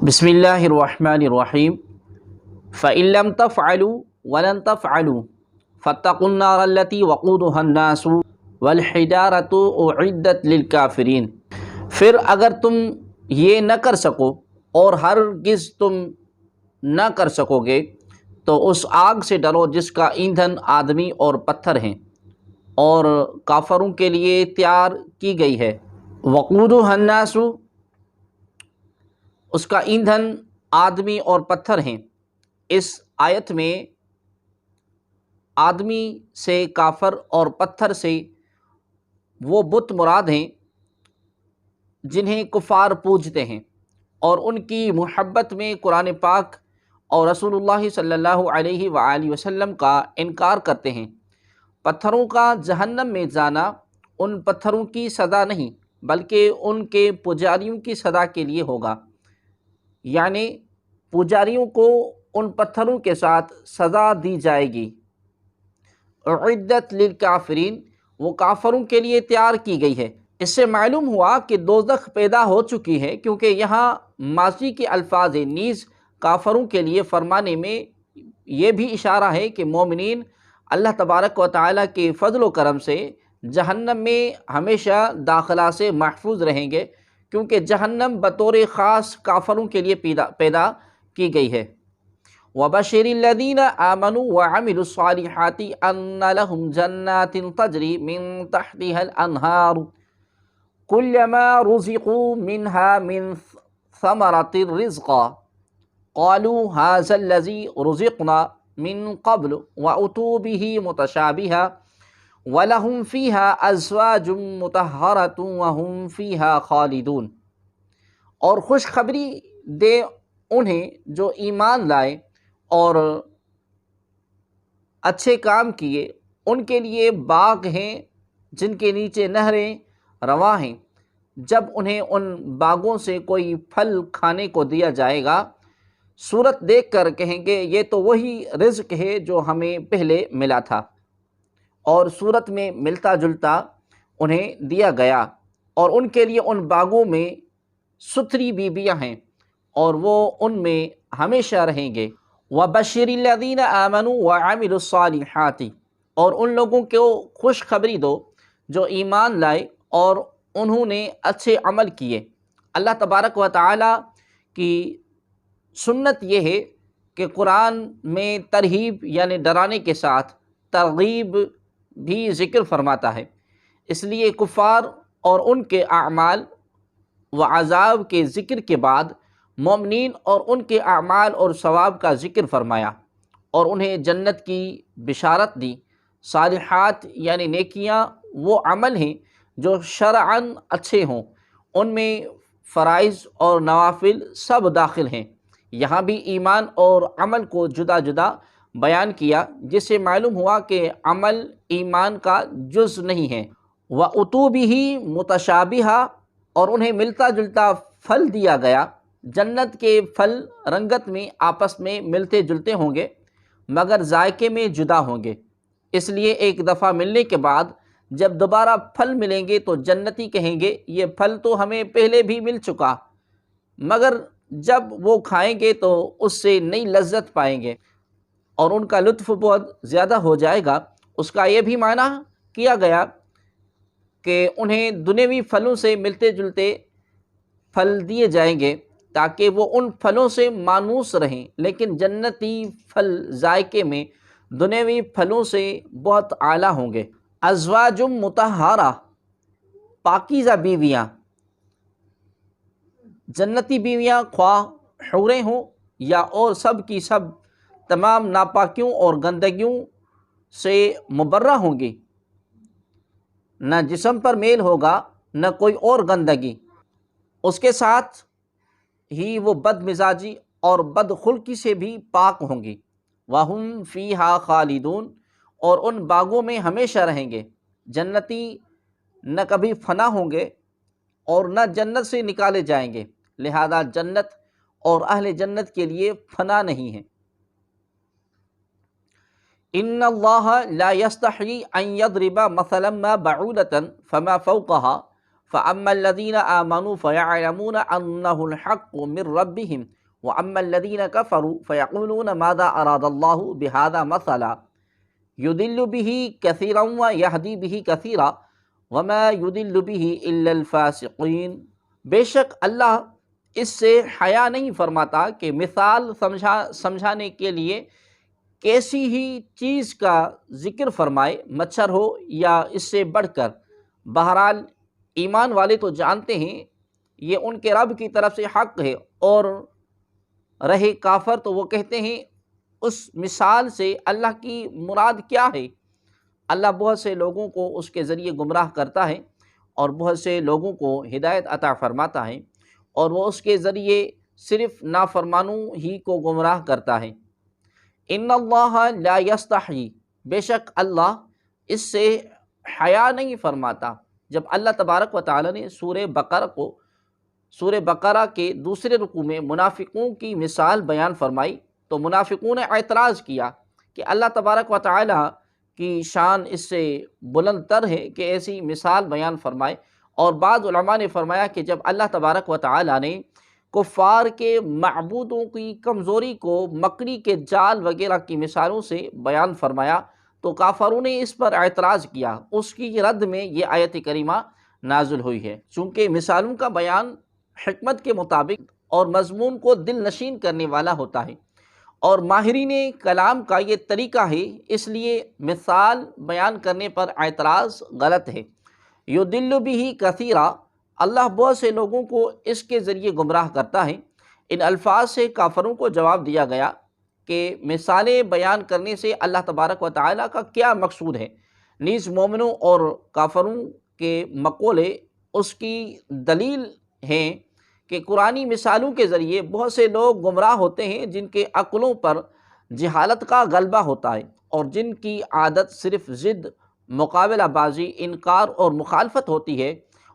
بسم اللہ الرحمن الرحیم فَإِن لَّمْ تَفْعَلُوا وَلَن تَفْعَلُوا فَاتَّقُوا النَّارَ الَّتِي وَقُودُهَا النَّاسُ وَالْحِجَارَةُ أُعِدَّتْ لِلْكَافِرِينَ۔ پھر اگر تم یہ نہ کر سکو اور ہرگز تم نہ کر سکو گے تو اس آگ سے ڈرو جس کا ایندھن آدمی اور پتھر ہیں اور کافروں کے لیے تیار کی گئی ہے۔ وقودها الناس، اس کا ایندھن آدمی اور پتھر ہیں۔ اس آیت میں آدمی سے کافر اور پتھر سے وہ بت مراد ہیں جنہیں کفار پوجتے ہیں اور ان کی محبت میں قرآن پاک اور رسول اللہ صلی اللہ علیہ وآلہ وسلم کا انکار کرتے ہیں۔ پتھروں کا جہنم میں جانا ان پتھروں کی سزا نہیں بلکہ ان کے پجاریوں کی سزا کے لیے ہوگا، یعنی پجاریوں کو ان پتھروں کے ساتھ سزا دی جائے گی۔ اعدت للکافرین، وہ کافروں کے لیے تیار کی گئی ہے۔ اس سے معلوم ہوا کہ دوزخ پیدا ہو چکی ہے، کیونکہ یہاں ماضی کے الفاظ نیز کافروں کے لیے فرمانے میں یہ بھی اشارہ ہے کہ مومنین اللہ تبارک و تعالیٰ کے فضل و کرم سے جہنم میں ہمیشہ داخلہ سے محفوظ رہیں گے، کیونکہ جہنم بطور خاص کافروں کے لیے پیدا کی گئی ہے۔ وَبَشِّرِ الَّذِينَ آمَنُوا وَعَمِلُوا الصَّالِحَاتِ أَنَّ لَهُمْ جَنَّاتٍ تَجْرِي مِن تَحْتِهَا الْأَنْهَارُ كُلَّمَا رُزِقُوا مِنْهَا مِن ثَمَرَةٍ رِزْقًا قَالُوا هَٰذَا الَّذِي رُزِقْنَا مِن قَبْلُ وَأُتُوا بِهِ مُتَشَابِهًا وَلَهُمْ فِيهَا أَزْوَاجٌ مُطَهَّرَةٌ وَهُمْ فِيهَا خَالِدُونَ۔ اور خوشخبری دے انہیں جو ایمان لائے اور اچھے کام کیے، ان کے لیے باغ ہیں جن کے نیچے نہریں رواں ہیں۔ جب انہیں ان باغوں سے کوئی پھل کھانے کو دیا جائے گا، صورت دیکھ کر کہیں گے یہ تو وہی رزق ہے جو ہمیں پہلے ملا تھا، اور صورت میں ملتا جلتا انہیں دیا گیا، اور ان کے لیے ان باغوں میں ستھری بیویاں ہیں اور وہ ان میں ہمیشہ رہیں گے۔ وَبَشِّرِ الَّذِينَ آمَنُوا وَعَمِلُوا الصَّالِحَاتِ، اور ان لوگوں کو خوشخبری دو جو ایمان لائے اور انہوں نے اچھے عمل کیے۔ اللہ تبارک و تعالیٰ کی سنت یہ ہے کہ قرآن میں ترہیب یعنی ڈرانے کے ساتھ ترغیب بھی ذکر فرماتا ہے، اس لیے کفار اور ان کے اعمال و عذاب کے ذکر کے بعد مومنین اور ان کے اعمال اور ثواب کا ذکر فرمایا اور انہیں جنت کی بشارت دی۔ صالحات یعنی نیکیاں وہ عمل ہیں جو شرعاً اچھے ہوں، ان میں فرائض اور نوافل سب داخل ہیں۔ یہاں بھی ایمان اور عمل کو جدا جدا بیان کیا، جس سے معلوم ہوا کہ عمل ایمان کا جز نہیں ہے۔ وَأُتُوا بِهِ مُتَشَابِهًا، اور انہیں ملتا جلتا پھل دیا گیا۔ جنت کے پھل رنگت میں آپس میں ملتے جلتے ہوں گے مگر ذائقے میں جدا ہوں گے، اس لیے ایک دفعہ ملنے کے بعد جب دوبارہ پھل ملیں گے تو جنتی کہیں گے یہ پھل تو ہمیں پہلے بھی مل چکا، مگر جب وہ کھائیں گے تو اس سے نئی لذت پائیں گے اور ان کا لطف بہت زیادہ ہو جائے گا۔ اس کا یہ بھی معنی کیا گیا کہ انہیں دنیوی پھلوں سے ملتے جلتے پھل دیے جائیں گے تاکہ وہ ان پھلوں سے مانوس رہیں، لیکن جنتی پھل ذائقے میں دنیوی پھلوں سے بہت اعلیٰ ہوں گے۔ ازواج مطہرہ، پاکیزہ بیویاں، جنتی بیویاں خواہ حوریں ہوں یا اور سب کی سب تمام ناپاکیوں اور گندگیوں سے مبرہ ہوں گی، نہ جسم پر میل ہوگا نہ کوئی اور گندگی، اس کے ساتھ ہی وہ بد مزاجی اور بد خلقی سے بھی پاک ہوں گی۔ وَهُمْ فِيهَا خَالِدُونَ، اور ان باغوں میں ہمیشہ رہیں گے۔ جنتی نہ کبھی فنا ہوں گے اور نہ جنت سے نکالے جائیں گے، لہذا جنت اور اہل جنت کے لیے فنا نہیں ہے۔ ان اللہ لا یستحیی ان یضرب مثلا ما بعودۃ فما فوقها فَأَمَّا الَّذِينَ آمَنُوا فَيَعْلَمُونَ أَنَّهُ الْحَقُّ مِنْ رَبِّهِمْ وَأَمَّا الَّذِينَ كَفَرُوا فَيَقُولُونَ مَاذَا أَرَادَ اللَّهُ بِهَذَا مَثَلًا يُضِلُّ بِهِ كَثِيرًا وَيَهْدِي بِهِ كَثِيرًا وَمَا يُضِلُّ بِهِ إِلَّا الْفَاسِقِينَ۔ بے شک اللہ اس سے حیا نہیں فرماتا کہ مثال سمجھانے کے لیے کیسی ہی چیز کا ذکر فرمائے، مچھر ہو یا اس سے بڑھ کر۔ بہرحال ایمان والے تو جانتے ہیں یہ ان کے رب کی طرف سے حق ہے، اور رہے کافر تو وہ کہتے ہیں اس مثال سے اللہ کی مراد کیا ہے۔ اللہ بہت سے لوگوں کو اس کے ذریعے گمراہ کرتا ہے اور بہت سے لوگوں کو ہدایت عطا فرماتا ہے، اور وہ اس کے ذریعے صرف نافرمانوں ہی کو گمراہ کرتا ہے۔ ان اللہ لا یستحی، بے شک اللہ اس سے حیا نہیں فرماتا۔ جب اللہ تبارک و تعالی نے سورہ بقرہ کے دوسرے رکوع میں منافقوں کی مثال بیان فرمائی تو منافقوں نے اعتراض کیا کہ اللہ تبارک و تعالی کی شان اس سے بلند تر ہے کہ ایسی مثال بیان فرمائے۔ اور بعض علماء نے فرمایا کہ جب اللہ تبارک و تعالی نے کفار کے معبودوں کی کمزوری کو مکڑی کے جال وغیرہ کی مثالوں سے بیان فرمایا تو کافروں نے اس پر اعتراض کیا، اس کی رد میں یہ آیت کریمہ نازل ہوئی ہے۔ چونکہ مثالوں کا بیان حکمت کے مطابق اور مضمون کو دل نشین کرنے والا ہوتا ہے، اور ماہرین کلام کا یہ طریقہ ہے، اس لیے مثال بیان کرنے پر اعتراض غلط ہے۔ یضل بہ کثیرا، اللہ بہت سے لوگوں کو اس کے ذریعے گمراہ کرتا ہے۔ ان الفاظ سے کافروں کو جواب دیا گیا کہ مثالیں بیان کرنے سے اللہ تبارک و تعالیٰ کا کیا مقصود ہے۔ نیز مومنوں اور کافروں کے مقولے اس کی دلیل ہیں کہ قرآنی مثالوں کے ذریعے بہت سے لوگ گمراہ ہوتے ہیں جن کے عقلوں پر جہالت کا غلبہ ہوتا ہے، اور جن کی عادت صرف ضد، مقابلہ بازی، انکار اور مخالفت ہوتی ہے،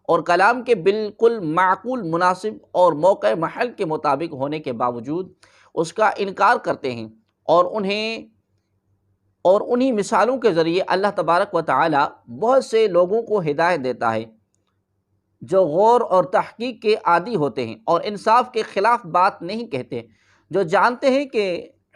اور کلام کے بالکل معقول، مناسب اور موقع محل کے مطابق ہونے کے باوجود اس کا انکار کرتے ہیں، اور انہی مثالوں کے ذریعے اللہ تبارک و تعالی بہت سے لوگوں کو ہدایت دیتا ہے جو غور اور تحقیق کے عادی ہوتے ہیں اور انصاف کے خلاف بات نہیں کہتے، جو جانتے ہیں کہ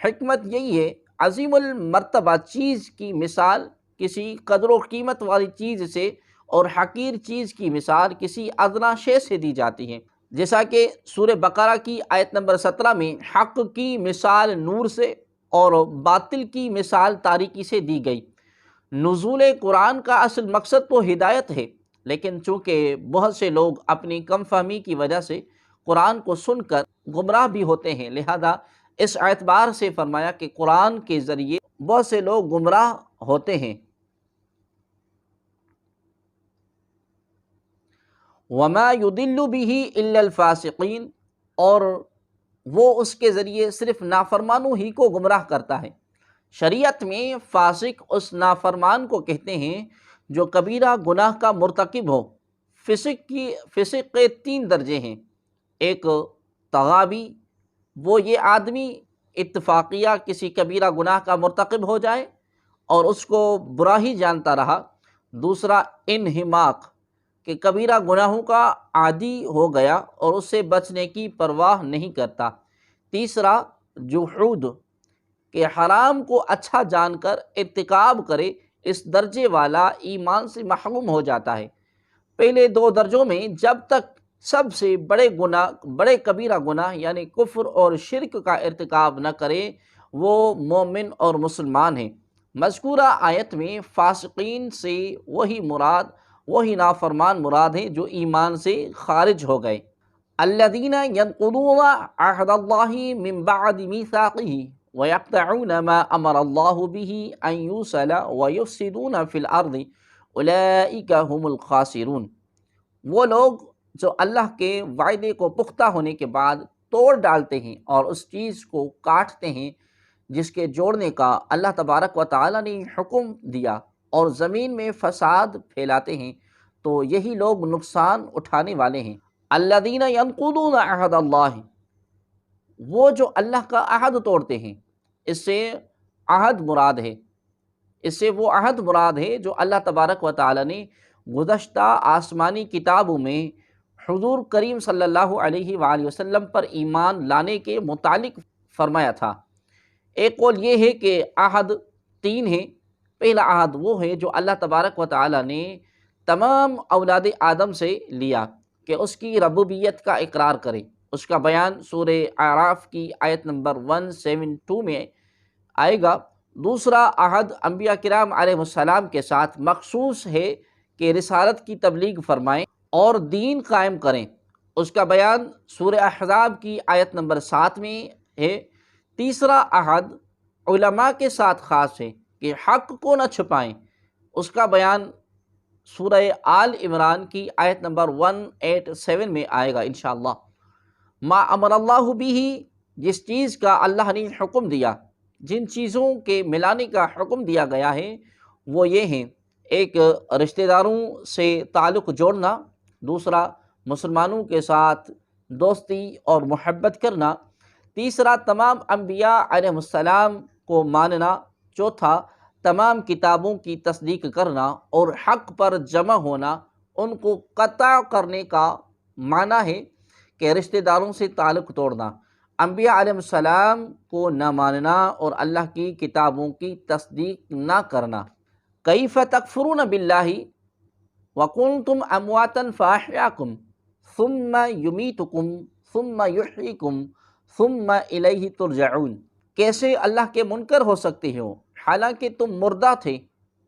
حکمت یہی ہے۔ عظیم المرتبہ چیز کی مثال کسی قدر و قیمت والی چیز سے، اور حقیر چیز کی مثال کسی ادنا شے سے دی جاتی ہے، جیسا کہ سورہ بقرہ کی آیت نمبر 17 میں حق کی مثال نور سے اور باطل کی مثال تاریکی سے دی گئی۔ نزول قرآن کا اصل مقصد تو ہدایت ہے، لیکن چونکہ بہت سے لوگ اپنی کم فہمی کی وجہ سے قرآن کو سن کر گمراہ بھی ہوتے ہیں، لہذا اس اعتبار سے فرمایا کہ قرآن کے ذریعے بہت سے لوگ گمراہ ہوتے ہیں۔ وَمَا يُضِلُّ بِهِ إِلَّا الْفَاسِقِينَ، اور وہ اس کے ذریعے صرف نافرمانوں ہی کو گمراہ کرتا ہے۔ شریعت میں فاسق اس نافرمان کو کہتے ہیں جو کبیرہ گناہ کا مرتکب ہو۔ فسق کے 3 درجے ہیں۔ ایک تغابی، وہ یہ آدمی اتفاقیہ کسی کبیرہ گناہ کا مرتکب ہو جائے اور اس کو برا ہی جانتا رہا۔ دوسرا انہماق، کہ کبیرہ گناہوں کا عادی ہو گیا اور اس سے بچنے کی پرواہ نہیں کرتا۔ تیسرا جحود، کہ حرام کو اچھا جان کر ارتکاب کرے، اس درجے والا ایمان سے محروم ہو جاتا ہے۔ پہلے 2 درجوں میں جب تک سب سے بڑے کبیرہ گناہ یعنی کفر اور شرک کا ارتکاب نہ کرے وہ مومن اور مسلمان ہیں۔ مذکورہ آیت میں فاسقین سے وہی نافرمان مراد ہیں جو ایمان سے خارج ہو گئے۔ الذین ینقضون عہد اللہ من بعد میثاقہ ویقطعون ما امر اللہ بہ ان یوصل ویفسدون فی الارض اولئک هم الخاسرون، وہ لوگ جو اللہ کے وعدے کو پختہ ہونے کے بعد توڑ ڈالتے ہیں اور اس چیز کو کاٹتے ہیں جس کے جوڑنے کا اللہ تبارک و تعالی نے حکم دیا، اور زمین میں فساد پھیلاتے ہیں، تو یہی لوگ نقصان اٹھانے والے ہیں۔ الذین ینقضون عہد اللہ، وہ جو اللہ کا عہد توڑتے ہیں، اس سے عہد مراد ہے، اس سے وہ عہد مراد ہے جو اللہ تبارک و تعالی نے گزشتہ آسمانی کتابوں میں حضور کریم صلی اللہ علیہ وآلہ وسلم پر ایمان لانے کے متعلق فرمایا تھا۔ ایک قول یہ ہے کہ عہد 3 ہے۔ پہلا عہد وہ ہے جو اللہ تبارک و تعالی نے تمام اولاد آدم سے لیا کہ اس کی ربوبیت کا اقرار کرے۔ اس کا بیان سورہ اعراف کی آیت نمبر 172 میں آئے گا۔ دوسرا عہد انبیاء کرام علیہ السلام کے ساتھ مخصوص ہے کہ رسالت کی تبلیغ فرمائیں اور دین قائم کریں۔ اس کا بیان سورہ احزاب کی آیت نمبر 7 میں ہے۔ تیسرا عہد علماء کے ساتھ خاص ہے کہ حق کو نہ چھپائیں۔ اس کا بیان سورہ آل عمران کی آیت نمبر 187 میں آئے گا انشاءاللہ۔ ما امر اللہ بھی، جس چیز کا اللہ نے حکم دیا، جن چیزوں کے ملانے کا حکم دیا گیا ہے وہ یہ ہیں: ایک، رشتہ داروں سے تعلق جوڑنا، دوسرا مسلمانوں کے ساتھ دوستی اور محبت کرنا، تیسرا تمام انبیاء علیہ السلام کو ماننا، چوتھا تمام کتابوں کی تصدیق کرنا اور حق پر جمع ہونا۔ ان کو قطع کرنے کا معنی ہے کہ رشتہ داروں سے تعلق توڑنا، انبیاء علیہ السلام کو نہ ماننا اور اللہ کی کتابوں کی تصدیق نہ کرنا۔ کیف تکفرون باللہ وکنتم امواتا فاحیاکم ثم یمیتکم ثم یحییکم ثم الیہ ترجعون۔ کیسے اللہ کے منکر ہو سکتے ہو حالانکہ تم مردہ تھے،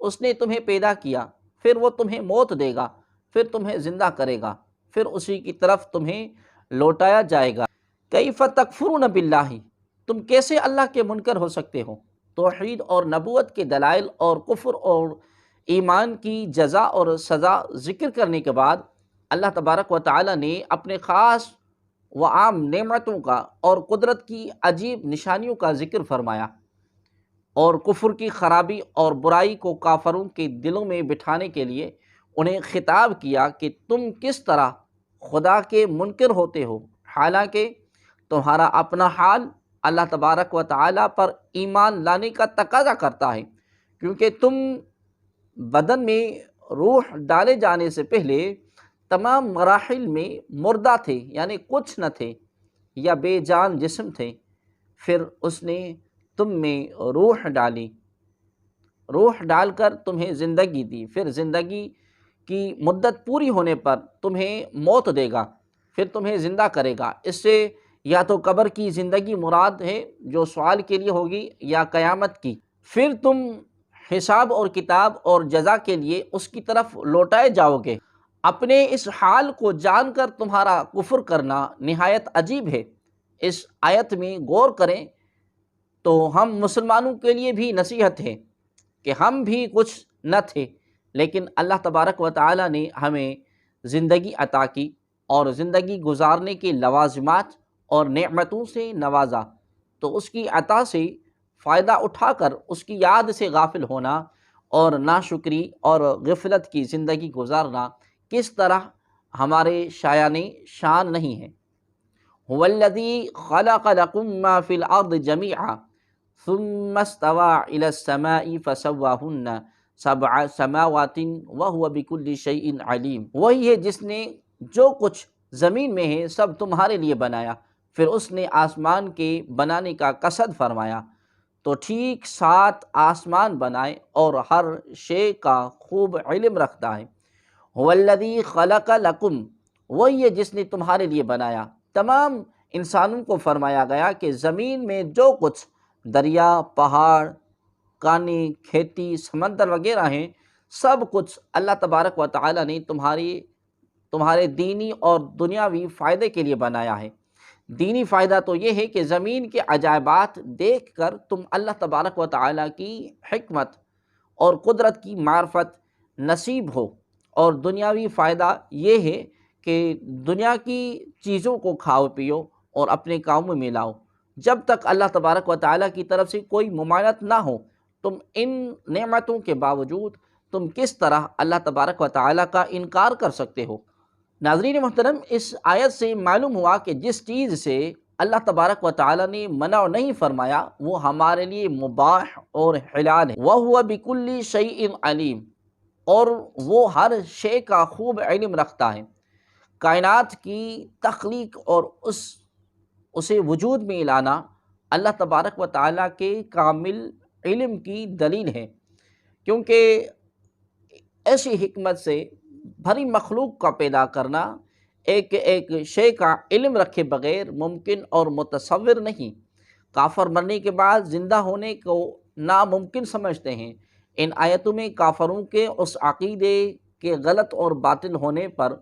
اس نے تمہیں پیدا کیا، پھر وہ تمہیں موت دے گا، پھر تمہیں زندہ کرے گا، پھر اسی کی طرف تمہیں لوٹایا جائے گا۔ کیف تکفرون باللہ، تم کیسے اللہ کے منکر ہو سکتے ہو؟ توحید اور نبوت کے دلائل اور کفر اور ایمان کی جزا اور سزا ذکر کرنے کے بعد اللہ تبارک و تعالی نے اپنے خاص و عام نعمتوں کا اور قدرت کی عجیب نشانیوں کا ذکر فرمایا، اور کفر کی خرابی اور برائی کو کافروں کے دلوں میں بٹھانے کے لیے انہیں خطاب کیا کہ تم کس طرح خدا کے منکر ہوتے ہو حالانکہ تمہارا اپنا حال اللہ تبارک و تعالی پر ایمان لانے کا تقاضا کرتا ہے، کیونکہ تم بدن میں روح ڈالے جانے سے پہلے تمام مراحل میں مردہ تھے، یعنی کچھ نہ تھے یا بے جان جسم تھے، پھر اس نے تم میں روح ڈالی، روح ڈال کر تمہیں زندگی دی، پھر زندگی کی مدت پوری ہونے پر تمہیں موت دے گا، پھر تمہیں زندہ کرے گا۔ اس سے یا تو قبر کی زندگی مراد ہے جو سوال کے لیے ہوگی، یا قیامت کی، پھر تم حساب اور کتاب اور جزا کے لیے اس کی طرف لوٹائے جاؤ گے۔ اپنے اس حال کو جان کر تمہارا کفر کرنا نہایت عجیب ہے۔ اس آیت میں غور کریں تو ہم مسلمانوں کے لیے بھی نصیحت ہے کہ ہم بھی کچھ نہ تھے، لیکن اللہ تبارک و تعالی نے ہمیں زندگی عطا کی اور زندگی گزارنے کے لوازمات اور نعمتوں سے نوازا، تو اس کی عطا سے فائدہ اٹھا کر اس کی یاد سے غافل ہونا اور ناشکری اور غفلت کی زندگی گزارنا کس طرح ہمارے شایان شان نہیں ہے۔ هو الذی خلق لکم ما فی الارض جمیعا ثم استوى الى السماء فسواہن سبع سماوات وهو بكل شیء علیم۔ وہی ہے جس نے جو کچھ زمین میں ہے سب تمہارے لیے بنایا، پھر اس نے آسمان کے بنانے کا قصد فرمایا تو ٹھیک 7 آسمان بنائے اور ہر شے کا خوب علم رکھتا ہے۔ هو الذی خلق لکم، وہی ہے جس نے تمہارے لیے بنایا۔ تمام انسانوں کو فرمایا گیا کہ زمین میں جو کچھ دریا، پہاڑ، کانے، کھیتی، سمندر وغیرہ ہیں، سب کچھ اللہ تبارک و تعالی نے تمہارے دینی اور دنیاوی فائدے کے لیے بنایا ہے۔ دینی فائدہ تو یہ ہے کہ زمین کے عجائبات دیکھ کر تم اللہ تبارک و تعالی کی حکمت اور قدرت کی معرفت نصیب ہو، اور دنیاوی فائدہ یہ ہے کہ دنیا کی چیزوں کو کھاؤ پیو اور اپنے کاموں میں لاؤ۔ جب تک اللہ تبارک و تعالیٰ کی طرف سے کوئی ممانعت نہ ہو، تم ان نعمتوں کے باوجود تم کس طرح اللہ تبارک و تعالیٰ کا انکار کر سکتے ہو؟ ناظرین محترم، اس آیت سے معلوم ہوا کہ جس چیز سے اللہ تبارک و تعالیٰ نے منع نہیں فرمایا وہ ہمارے لیے مباح اور حلال ہے۔ وَهُوَ بِكُلِّ شَيْءٍ عَلِيمٌ، اور وہ ہر شے کا خوب علم رکھتا ہے۔ کائنات کی تخلیق اور اسے وجود میں لانا اللہ تبارک و تعالیٰ کے کامل علم کی دلیل ہے، کیونکہ ایسی حکمت سے بھری مخلوق کا پیدا کرنا ایک ایک شے کا علم رکھے بغیر ممکن اور متصور نہیں۔ کافر مرنے کے بعد زندہ ہونے کو ناممکن سمجھتے ہیں۔ ان آیتوں میں کافروں کے اس عقیدے کے غلط اور باطل ہونے پر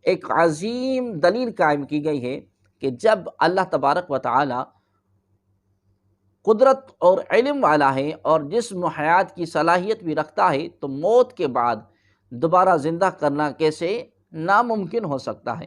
ایک عظیم دلیل قائم کی گئی ہے کہ جب اللہ تبارک و تعالی قدرت اور علم والا ہے اور جسم و حیات کی صلاحیت بھی رکھتا ہے، تو موت کے بعد دوبارہ زندہ کرنا کیسے ناممکن ہو سکتا ہے۔